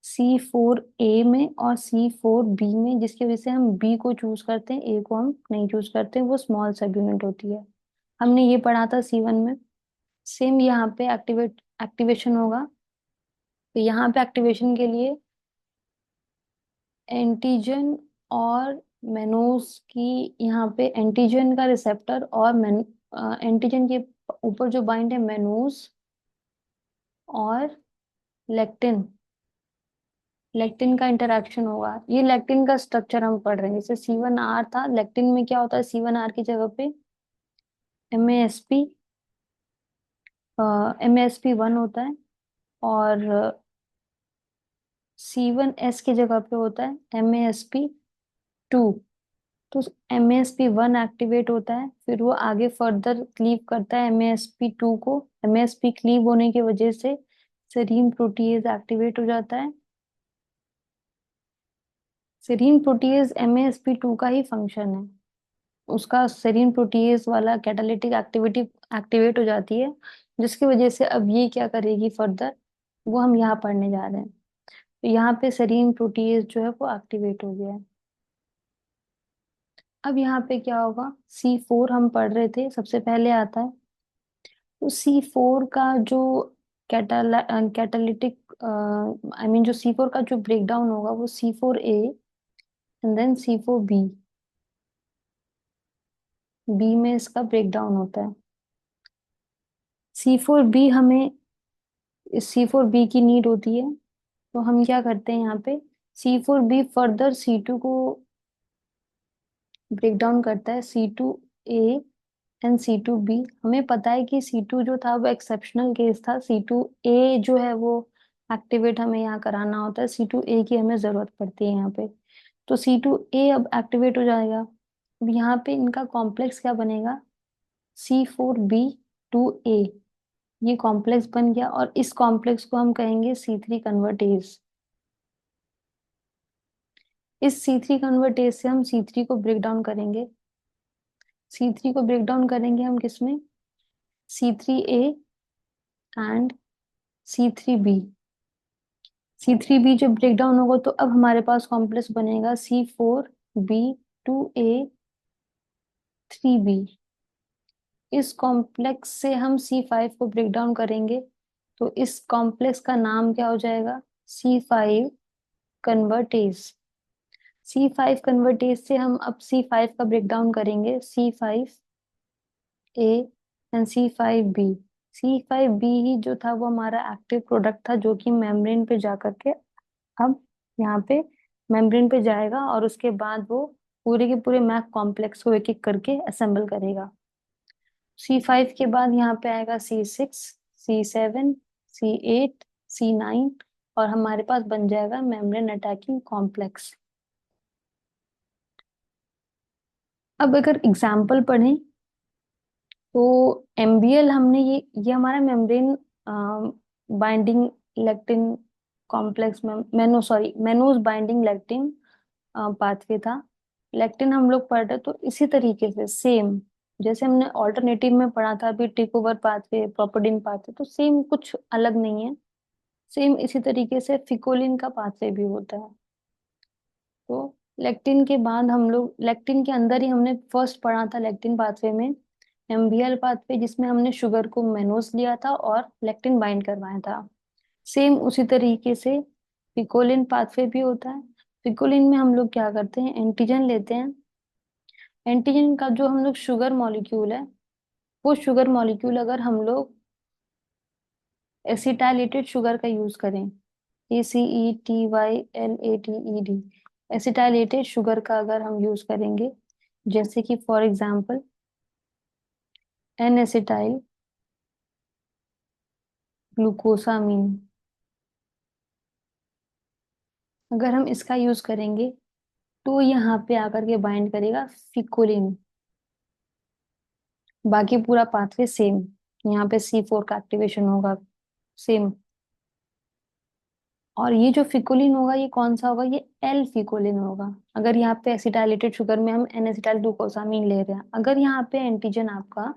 C4A में और C4B में, जिसकी वजह से हम B को चूज करते हैं, A को हम नहीं चूज करते, वो स्मॉल सब यूनिट होती है। हमने ये पढ़ा था C1 में। सेम यहाँ पे एक्टिवेशन होगा। तो यहाँ पे एक्टिवेशन के लिए एंटीजन और मेनोस की, यहाँ पे एंटीजन का रिसेप्टर और एंटीजन के ऊपर जो बाइंड है मेनोस और लेक्टिन, लेक्टिन का इंटरेक्शन होगा। ये लेक्टिन का स्ट्रक्चर हम पढ़ रहे हैं। जैसे C1R था, लेक्टिन में क्या होता है, C1R की जगह पे MASP, MASP1 होता है, और C1S की जगह पे होता है MASP2। तो MASP1 एक्टिवेट होता है, फिर वो आगे फर्दर क्लीव करता है MASP2 को। MASP क्लीव होने की वजह से सेरीन प्रोटीज एक्टिवेट हो जाता है। सेरीन प्रोटीज MASP2 का ही फंक्शन है, उसका सेरीन प्रोटीज वाला कैटालिटिक एक्टिविटी एक्टिवेट हो जाती है, जिसकी वजह से अब ये क्या करेगी फर्दर, वो हम यहाँ पढ़ने जा रहे हैं। तो यहाँ पे सेरीन प्रोटीज जो है वो एक्टिवेट हो गया है। अब यहाँ पे क्या होगा, C4 हम पढ़ रहे थे, सबसे पहले आता है। तो C4 का जो कैटालिटिक, आई मीन जो C4 का जो ब्रेक डाउन होगा वो C4A and then C4B, B में इसका ब्रेक डाउन होता है। C4B हमें, C4B की नीड होती है, तो हम क्या करते हैं यहाँ पे, C4B फर्दर C2 को ब्रेक डाउन करता है, C2A एंड C2B। हमें पता है कि C2 जो था वो एक्सेप्शनल केस था, C2A जो है वो एक्टिवेट हमें यहाँ कराना होता है, C2A की हमें जरूरत पड़ती है यहाँ पे। तो C2A अब एक्टिवेट हो जाएगा। अब यहाँ पे इनका कॉम्प्लेक्स क्या बनेगा, C4B2A, ये कॉम्प्लेक्स बन गया, और इस कॉम्प्लेक्स को हम कहेंगे C3 कन्वर्टेज। इस C3 कन्वर्टेज से हम C3 को ब्रेक डाउन करेंगे। C3 को ब्रेक डाउन करेंगे हम किसमें, C3A एंड C3B। C3B जब ब्रेक डाउन होगा तो अब हमारे पास कॉम्प्लेक्स बनेगा C4B2A3B। इस कॉम्प्लेक्स से हम C5 को ब्रेक डाउन करेंगे, तो इस कॉम्प्लेक्स का नाम क्या हो जाएगा, C5 कन्वर्टेज। C5 कन्वर्टेज से हम अब C5 का ब्रेक डाउन करेंगे, C5A एंड C5B। C5B ही जो था वो हमारा एक्टिव प्रोडक्ट था, जो कि मेम्ब्रेन पे जाकर के अब यहाँ पे मेम्ब्रेन पे जाएगा, और उसके बाद वो पूरे के पूरे मैक कॉम्प्लेक्स को एक एक करके असेंबल करेगा। C5 के बाद यहाँ पे आएगा C6, C7, C8, C9, और हमारे पास बन जाएगा मेम्ब्रेन अटैकिंग कॉम्प्लेक्स। अब अगर एग्जाम्पल पढ़ें तो MBL हमने ये हमारा मेम्ब्रेन बाइंडिंग लेक्टिन कॉम्प्लेक्स में, मेनोज बाइंडिंग लेक्टिन पाथवे था। लेक्टिन हम लोग पढ़ रहे, तो इसी तरीके से सेम जैसे हमने ऑल्टरनेटिव में पढ़ा था अभी, टेक ओवर पाथवे, प्रोपोडिन पाथवे, तो सेम, कुछ अलग नहीं है। सेम इसी तरीके से फिकोलिन का पाथवे भी होता है। तो लेक्टिन के बाद हम लोग, लेक्टिन के अंदर ही हमने फर्स्ट पढ़ा था लेक्टिन पाथवे में MBL पाथवे, जिसमें हमने शुगर को मेनोस लिया था और लेक्टिन बाइंड करवाया था। सेम उसी तरीके से पिकोलिन पाथवे भी होता है। पिकोलिन में हम लोग क्या करते हैं, एंटीजन लेते हैं। एंटीजन का जो हम लोग शुगर मॉलिक्यूल है, वो शुगर मॉलिक्यूल अगर हम लोग एसिटाइलेटेड शुगर का यूज करें, ACETYLATED, एसिटाइलेटेड शुगर का अगर हम यूज करेंगे, जैसे कि for example N acetyl glucosamine, अगर हम इसका यूज करेंगे तो यहाँ पे आकर के बाइंड करेगा फिकोलिन। बाकी पूरा पाथवे सेम, यहाँ पे C4 का एक्टिवेशन होगा सेम। और ये जो फिकोलिन होगा ये कौन सा होगा, ये एल फिकोलिन होगा। अगर यहाँ पे एसिटाइलेटेड शुगर में हम एन एसिटाइल ग्लूकोसामीन ले रहे हैं, अगर यहाँ पे एंटीजन आपका,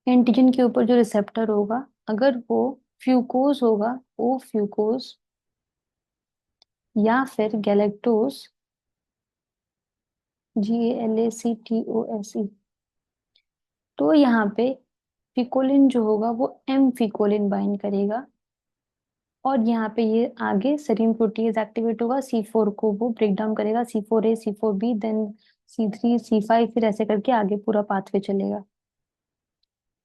एंटीजन के ऊपर जो रिसेप्टर होगा, अगर वो फ्यूकोज होगा, ओ फ्यूकोज, या फिर गैलेक्टोज, GALACTOSE। तो यहाँ पे फिकोलिन जो होगा वो एम फिकोलिन बाइंड करेगा, और यहाँ पे ये आगे सेरीन प्रोटीज एक्टिवेट होगा, C4 को वो ब्रेक डाउन करेगा, C4A C4B then C3 C5, फिर ऐसे करके आगे पूरा पाथवे चलेगा।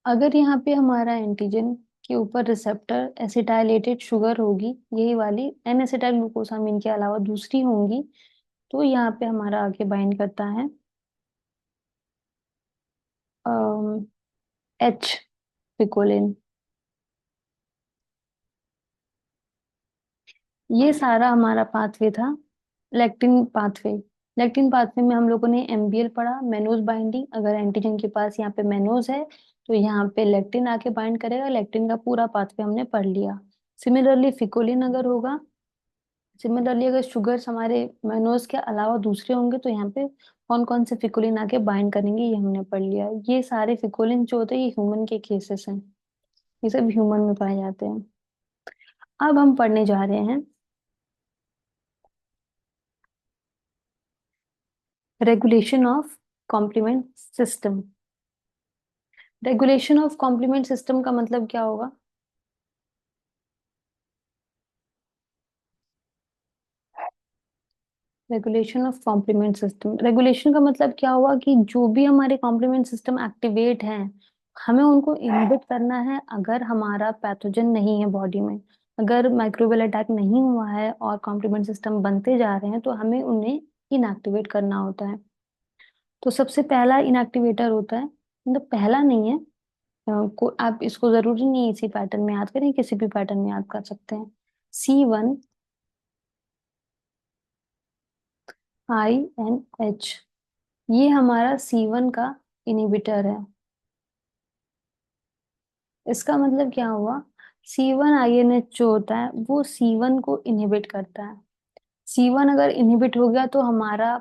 अगर यहाँ पे हमारा एंटीजन के ऊपर रिसेप्टर एसिटाइलेटेड शुगर होगी, यही वाली एन एसिटाइल ग्लूकोसामिन के अलावा दूसरी होंगी, तो यहाँ पे हमारा आगे बाइंड करता है एच पिकोलिन। ये सारा हमारा पाथवे था लेक्टिन पाथवे। लेक्टिन पाथवे में हम लोगों ने एमबीएल पढ़ा, मेनोज बाइंडिंग। अगर एंटीजन के पास यहाँ पे मेनोज है तो यहाँ पे लेक्टिन आके बाइंड करेगा, लेक्टिन का पूरा पाथवे हमने पढ़ लिया। सिमिलरली फिकोलिन अगर होगा, सिमिलरली अगर शुगर्स हमारे मेनोज के अलावा दूसरे होंगे तो यहाँ पे कौन कौन से फिकोलिन आके बाइंड करेंगे ये हमने पढ़ लिया। ये सारे फिकोलिन जो होते हैं ये ह्यूमन के केसेस हैं, ये सब ह्यूमन में पाए जाते हैं। अब हम पढ़ने जा रहे हैं regulation of complement system. Regulation of complement system का मतलब क्या होगा? Regulation of complement system, regulation का मतलब क्या हुआ कि जो भी हमारे कॉम्प्लीमेंट सिस्टम एक्टिवेट हैं, हमें उनको इनहिबिट करना है अगर हमारा पैथोजन नहीं है बॉडी में। अगर माइक्रोबियल अटैक नहीं हुआ है और कॉम्प्लीमेंट सिस्टम बनते जा रहे हैं तो हमें उन्हें इनएक्टिवेट करना होता है। तो सबसे पहला इनएक्टिवेटर होता है, मतलब पहला नहीं है, आप इसको जरूरी नहीं इसी पैटर्न में याद करें, किसी भी पैटर्न में याद कर सकते हैं। C1 INH, ये हमारा C1 का इनिबिटर है। इसका मतलब क्या हुआ? C1 INH जो होता है वो C1 को इनहिबिट करता है। C1 अगर इनहिबिट हो गया तो हमारा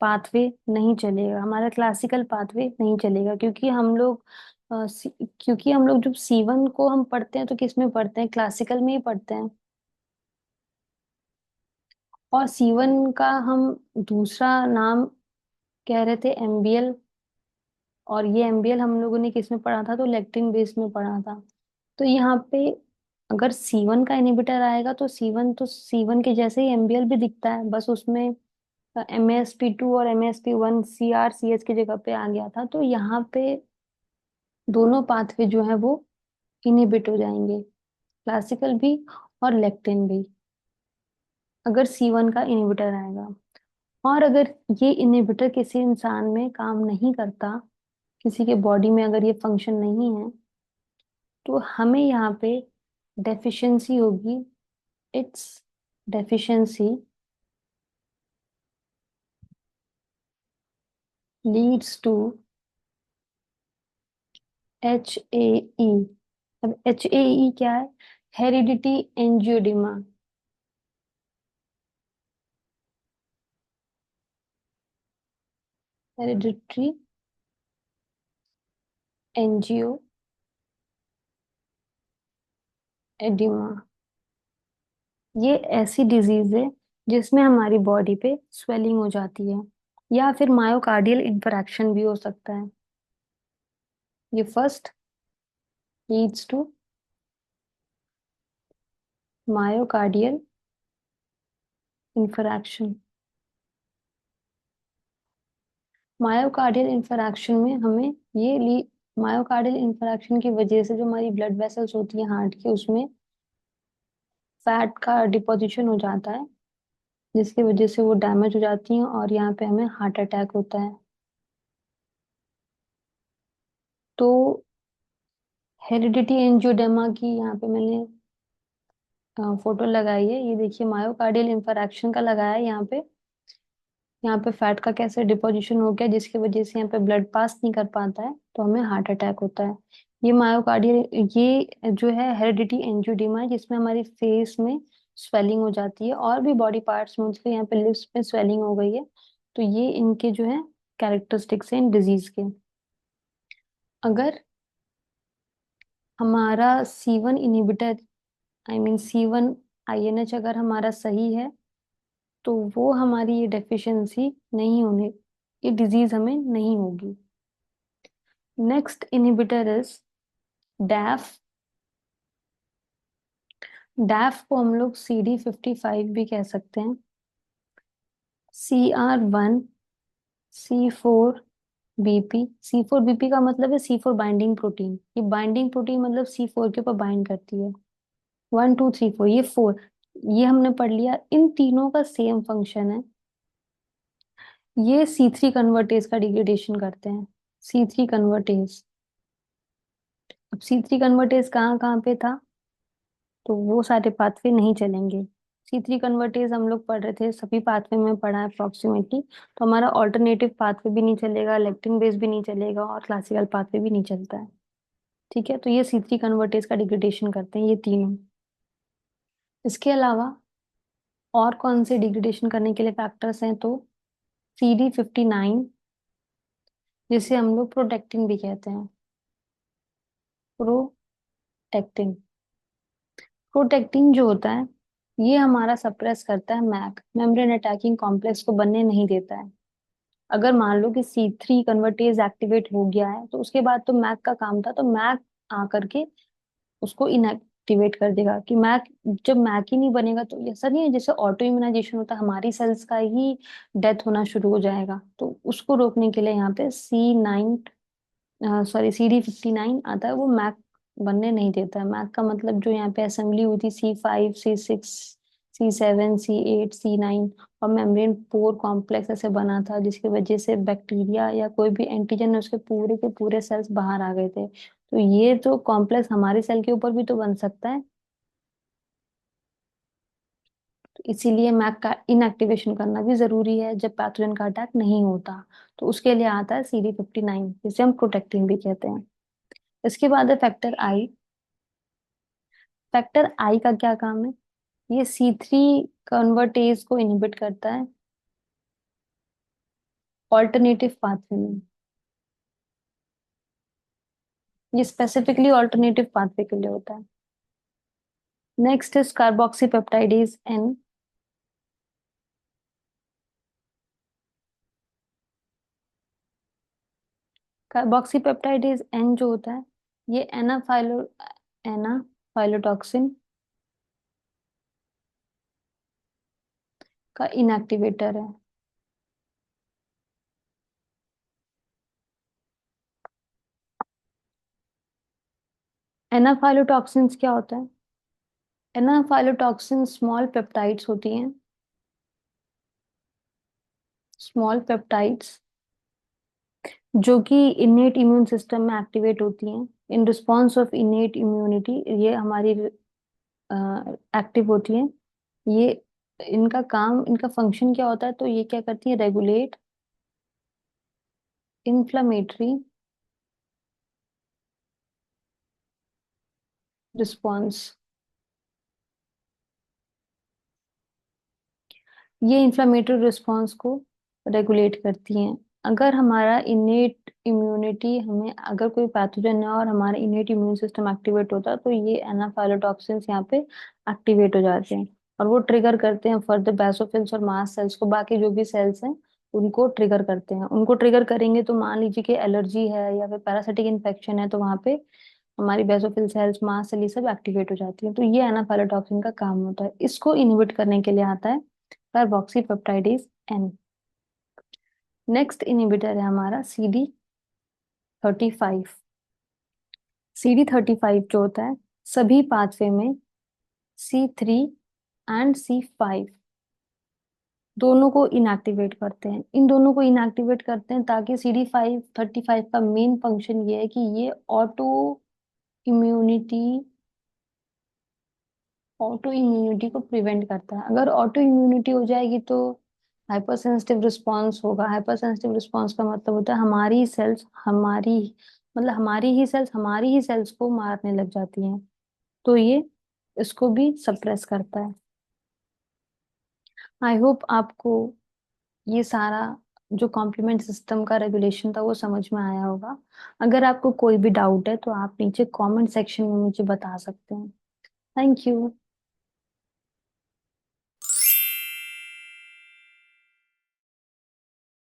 पाथवे नहीं चलेगा, हमारा क्लासिकल पाथवे नहीं चलेगा, क्योंकि हम लोग जब C1 को हम पढ़ते हैं तो किस में पढ़ते हैं? क्लासिकल में ही पढ़ते हैं। और C1 का हम दूसरा नाम कह रहे थे MBL, और ये MBL हम लोगों ने किस में पढ़ा था? तो लेक्टिन बेस में पढ़ा था। तो यहाँ पे अगर C1 का इनिबिटर आएगा तो C1 के जैसे ही MBL भी दिखता है, बस उसमें MASP2 और MASP1 CR CH की जगह पे आ गया था। तो यहाँ पे दोनों पाथवे जो है वो इनिबिट हो जाएंगे, क्लासिकल भी और लेक्टिन भी, अगर C1 का इनिबिटर आएगा। और अगर ये इनिबिटर किसी इंसान में काम नहीं करता, किसी के बॉडी में अगर ये फंक्शन नहीं है, तो हमें यहाँ पे डेफिशिएंसी होगी। Its deficiency leads to HAE। अब HAE क्या है? Heredity angioedema. Hereditary angio edema, ये ऐसी डिजीज है जिसमें हमारी बॉडी पे स्वेलिंग हो जाती है, या फिर मायोकार्डियल इंफरेक्शन भी हो सकता है। ये first leads to myocardial infarction. Myocardial infarction में हमें ये ली मायोकार्डियल इंफरेक्शन की वजह से जो हमारी ब्लड वेसल्स होती है हार्ट की, उसमें फैट का डिपोजिशन हो जाता है, जिसकी वजह से वो डैमेज हो जाती हैं और यहाँ पे हमें हार्ट अटैक होता है। तो हेरिडिटी एंजियोडेमा की यहाँ पे मैंने फोटो लगाई है, ये देखिए मायोकार्डियल इंफरेक्शन का लगाया है यहाँ पे। यहाँ पे फैट का कैसे डिपोजिशन हो गया जिसकी वजह से यहाँ पे ब्लड पास नहीं कर पाता है, तो हमें हार्ट अटैक होता है। ये मायोकार्डियल, ये जो है हेरिडिटी एंजियोडेमा है, जिसमें हमारी फेस में स्वेलिंग हो जाती है और भी बॉडी पार्ट्स में, उसके यहाँ पे लिप्स में स्वेलिंग हो गई है। तो ये इनके जो है कैरेक्टरिस्टिक्स हैं इन डिजीज के। अगर हमारा C1 inhibitor, I mean C1 INH अगर हमारा सही है, तो वो हमारी ये डेफिशिएंसी नहीं होने, ये डिजीज हमें नहीं होगी। Next inhibitor is डैफ। डैफ को हम लोग CD55 भी कह सकते हैं। CR1 C4BP। C4BP का मतलब है C4 बाइंडिंग प्रोटीन। ये बाइंडिंग प्रोटीन मतलब C4 के ऊपर बाइंड करती है। 1 2 3 4, ये 4, ये हमने पढ़ लिया। इन तीनों का सेम फंक्शन है। ये C3 कन्वर्टेज का डिग्रेडेशन करते हैं। C3 convertase. अब C3 कन्वर्टेज कहाँ कहाँ पे था, तो वो सारे पाथवे नहीं चलेंगे। C3 कन्वर्टेज हम लोग पढ़ रहे थे, सभी पाथवे में पढ़ा है अप्रोक्सीमेटली। तो हमारा ऑल्टरनेटिव पाथवे भी नहीं चलेगा, लेक्टिन बेस भी नहीं चलेगा, और क्लासिकल पाथवे भी नहीं चलता है। ठीक है, तो ये C3 कन्वर्टेज का डिग्रेडेशन करते हैं ये तीनों। इसके अलावा और कौन से डिग्रेडेशन करने के लिए फैक्टर्स हैं, तो CD59, जिसे हम लोग प्रोटेक्टिन भी कहते हैं। प्रोटेक्टिन। प्रोटेक्टिन जो होता है, ये हमारा सप्रेस करता है मैक, मेम्ब्रेन अटैकिंग कॉम्प्लेक्स को बनने नहीं देता है। अगर मान लो कि C3 कन्वर्टेज एक्टिवेट हो गया है, तो उसके बाद तो मैक का काम था, तो मैक आकर के उसको इनएक्टिवेट कर देगा। कि मैक, जब मैक ही नहीं बनेगा तो ऐसा नहीं है जैसे ऑटो इम्यूनाइजेशन होता है, हमारी सेल्स का ही डेथ होना शुरू हो जाएगा। तो उसको रोकने के लिए यहाँ पे CD59 आता है, वो मैक बनने नहीं देता है। मैक का मतलब जो यहाँ पे असेंबली हुई थी C5 C6 C7 C8 C9, और मेम्ब्रेन पोर कॉम्प्लेक्स ऐसे बना था, जिसकी वजह से बैक्टीरिया या कोई भी एंटीजन है उसके पूरे के पूरे सेल्स बाहर आ गए थे। तो ये जो कॉम्प्लेक्स हमारे सेल के ऊपर भी तो बन सकता है, तो इसीलिए मैक का इनएक्टिवेशन करना भी जरूरी है जब पैथोजन का अटैक नहीं होता। तो उसके लिए आता है CD59, जिसे हम प्रोटेक्टिन भी कहते हैं। इसके बाद है फैक्टर आई। फैक्टर आई का क्या काम है, ये C3 कन्वर्टेज को इनहिबिट करता है ऑल्टरनेटिव पाथवे में। ये स्पेसिफिकली ऑल्टरनेटिव पाथवे के लिए होता है। Next is carboxy peptidase N. Carboxy peptidase N जो होता है, ये एनाफाइलोटॉक्सिन का इनएक्टिवेटर है। एनाफाइलोटॉक्सिन्स क्या होता है, एनाफाइलोटॉक्सिन स्मॉल पेप्टाइड्स होती हैं, स्मॉल पेप्टाइड्स जो कि इनेट इम्यून सिस्टम में एक्टिवेट होती हैं। In response of innate immunity ये हमारी एक्टिव होती हैं। ये, इनका काम, इनका फंक्शन क्या होता है, तो ये क्या करती है, रेगुलेट इन्फ्लामेटरी रिस्पॉन्स। ये इन्फ्लामेटरी रिस्पॉन्स को रेगुलेट करती हैं। अगर हमारा इनेट इम्यूनिटी, हमें अगर कोई पैथोजन है और हमारा इनेट इम्यून सिस्टम एक्टिवेट होता है, तो ये एनाफाइलोटॉक्सिन्स यहाँ पे एक्टिवेट हो जाते हैं, और वो ट्रिगर करते हैं फर्दर बेसोफिल्स और मास्ट सेल्स को, बाकी जो भी सेल्स हैं उनको ट्रिगर करते हैं। उनको ट्रिगर करेंगे तो मान लीजिए कि एलर्जी है या फिर पैरासिटिक इन्फेक्शन है, तो वहाँ पे हमारी बेसोफिल सेल्स, मास्ट सेल, ये सब एक्टिवेट हो जाती है। तो ये एनाफाइलोटॉक्सिन का काम होता है। इसको इनहिबिट करने के लिए आता है कार्बोक्सीपेप्टाइडेज एन। नेक्स्ट इनहिबिटर है हमारा CD35। CD35 जो होता है, सभी पाथवे में C3 एंड C5 दोनों को इनएक्टिवेट करते हैं। इन दोनों को इनएक्टिवेट करते हैं ताकि CD35 का मेन फंक्शन ये है कि ये इम्यूनिटी ऑटो इम्यूनिटी को प्रिवेंट करता है। अगर ऑटो इम्यूनिटी हो जाएगी तो हाइपर सेंसिटिव रिस्पॉन्स होगा। हाइपर सेंसिटिव रिस्पॉन्स का मतलब होता है हमारी सेल्स, हमारी ही सेल्स को मारने लग जाती हैं। तो ये इसको भी सप्रेस करता है। आई होप आपको ये सारा जो कॉम्प्लीमेंट सिस्टम का रेगुलेशन था वो समझ में आया होगा। अगर आपको कोई भी डाउट है तो आप नीचे कमेंट सेक्शन में मुझे बता सकते हैं। Thank you.